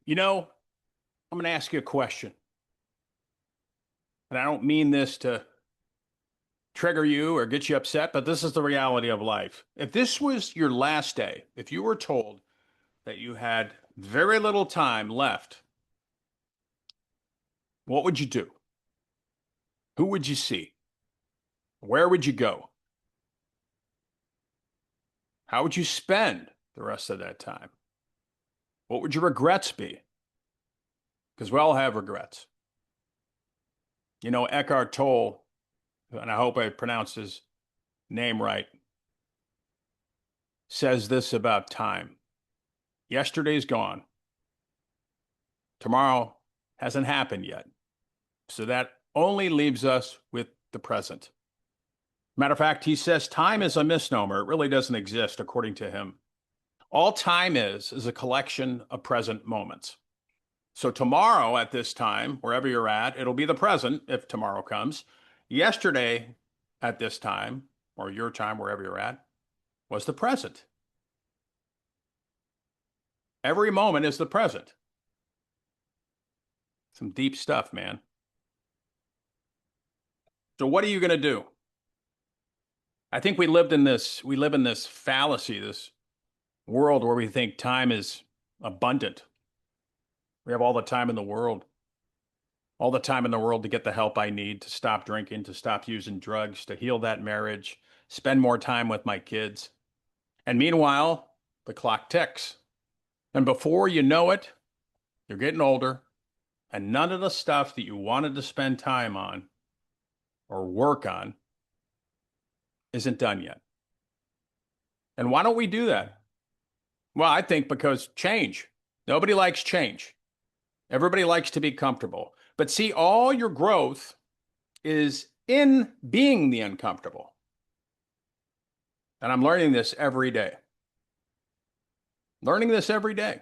You know, I'm going to ask you a question, and I don't mean this to trigger you or get you upset, but this is the reality of life. If this was your last day, if you were told that you had very little time left, what would you do? Who would you see? Where would you go? How would you spend the rest of that time? What would your regrets be? Because we all have regrets. You know, Eckhart Tolle, and I hope I pronounced his name right, says this about time. Yesterday's gone. Tomorrow hasn't happened yet. So that only leaves us with the present. Matter of fact, he says time is a misnomer. It really doesn't exist, according to him. All time is a collection of present moments. So tomorrow at this time, wherever you're at, it'll be the present if tomorrow comes. Yesterday at this time, or your time, wherever you're at, was the present. Every moment is the present. Some deep stuff, man. So what are you going to do? I think we live in this fallacy, this world where we think time is abundant. We have all the time in the world, all the time in the world to get the help I need, to stop drinking, to stop using drugs, to heal that marriage, spend more time with my kids. And meanwhile, the clock ticks. And before you know it, you're getting older, and none of the stuff that you wanted to spend time on or work on isn't done yet. And why don't we do that? Well, I think because change. Nobody likes change. Everybody likes to be comfortable. But see, all your growth is in being the uncomfortable. And I'm learning this every day. Learning this every day.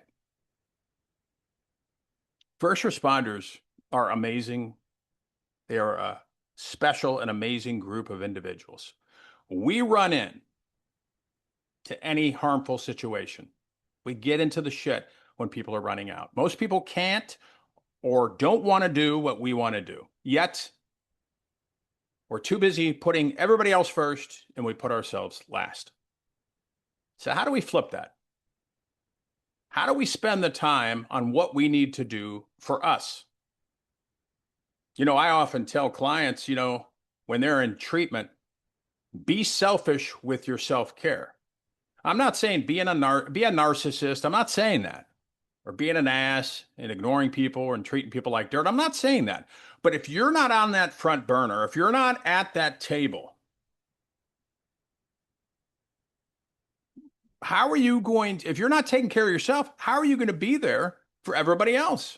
First responders are amazing. They are a special and amazing group of individuals. We run in to any harmful situation. We get into the shit when people are running out. Most people can't or don't want to do what we want to do. Yet, we're too busy putting everybody else first and we put ourselves last. So, how do we flip that? How do we spend the time on what we need to do for us? You know, I often tell clients, when they're in treatment, be selfish with your self-care. I'm not saying be a narcissist. I'm not saying that. Or being an ass and ignoring people and treating people like dirt. I'm not saying that. But if you're not on that front burner, if you're not at that table, how are you going to, if you're not taking care of yourself, how are you going to be there for everybody else?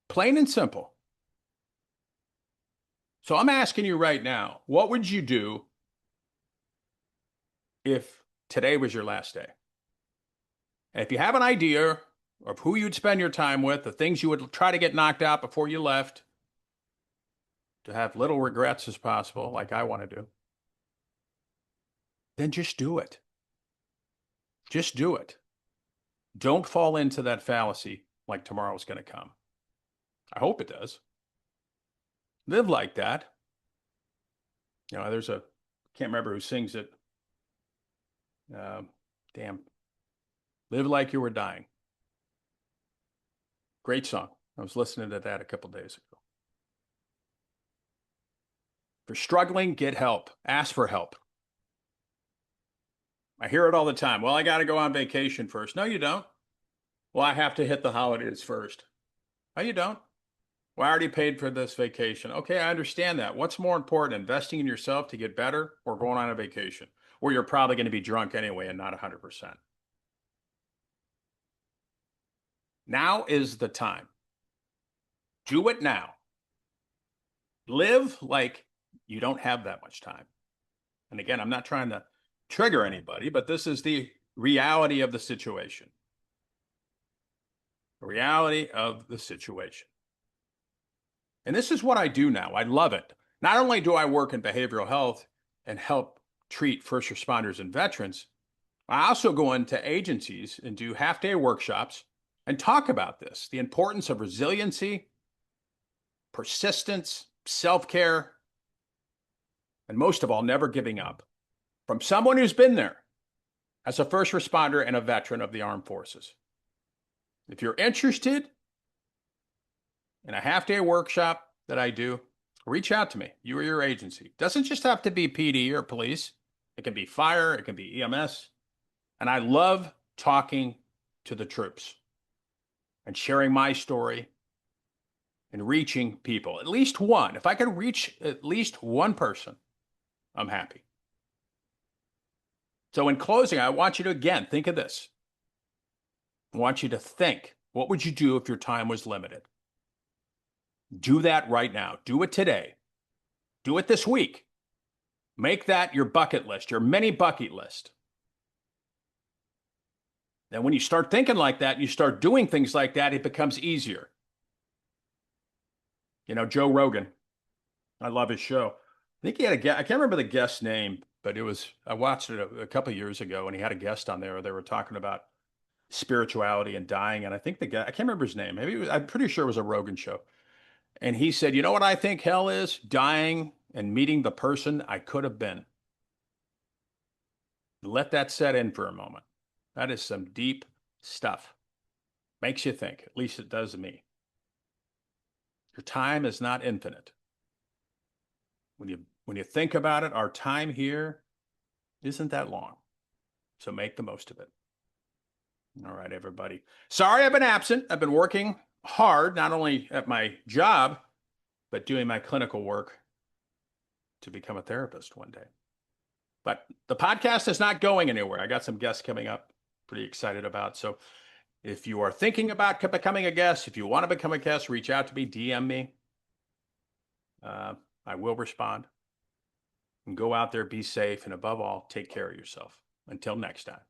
Plain and simple. So I'm asking you right now, what would you do if today was your last day? And if you have an idea of who you'd spend your time with, the things you would try to get knocked out before you left, to have little regrets as possible, like I want to do, then just do it. Just do it. Don't fall into that fallacy like tomorrow's going to come. I hope it does. Live like that. Can't remember who sings it. Damn. Live like you were dying. Great song. I was listening to that a couple days ago. If you're struggling, get help. Ask for help. I hear it all the time. Well, I got to go on vacation first. No, you don't. Well, I have to hit the holidays first. No, you don't. Well, I already paid for this vacation. Okay, I understand that. What's more important, investing in yourself to get better or going on a vacation where you're probably going to be drunk anyway and not 100%? Now is the time. Do it now. Live like you don't have that much time. And again, I'm not trying to trigger anybody, but this is the reality of the situation. The reality of the situation. And this is what I do now. I love it. Not only do I work in behavioral health and help treat first responders and veterans, I also go into agencies and do half-day workshops and talk about this, the importance of resiliency, persistence, self-care, and most of all, never giving up from someone who's been there as a first responder and a veteran of the armed forces. If you're interested in a half-day workshop that I do, reach out to me, you or your agency. It doesn't just have to be PD or police. It can be fire, it can be EMS. And I love talking to the troops and sharing my story and reaching people, at least one. If I can reach at least one person, I'm happy. So in closing, I want you to, again, think of this. I want you to think, what would you do if your time was limited? Do that right now. Do it today. Do it this week. Make that your bucket list, your mini bucket list. Then when you start thinking like that, you start doing things like that, it becomes easier. You know, Joe Rogan, I love his show. I think he had a guest, I can't remember the guest's name, but I watched it a couple of years ago, and he had a guest on there. They were talking about spirituality and dying. And I think the guy, I can't remember his name. I'm pretty sure it was a Rogan show. And he said, you know what I think hell is? Dying and meeting the person I could have been. Let that set in for a moment. That is some deep stuff. Makes you think, at least it does me. Your time is not infinite. When you think about it, our time here isn't that long. So make the most of it. All right, everybody. Sorry I've been absent. I've been working hard, not only at my job, but doing my clinical work to become a therapist one day. But the podcast is not going anywhere. I got some guests coming up, pretty excited about. So if you are thinking about becoming a guest, if you want to become a guest, reach out to me, DM me. I will respond. And go out there, be safe, and above all, take care of yourself. Until next time.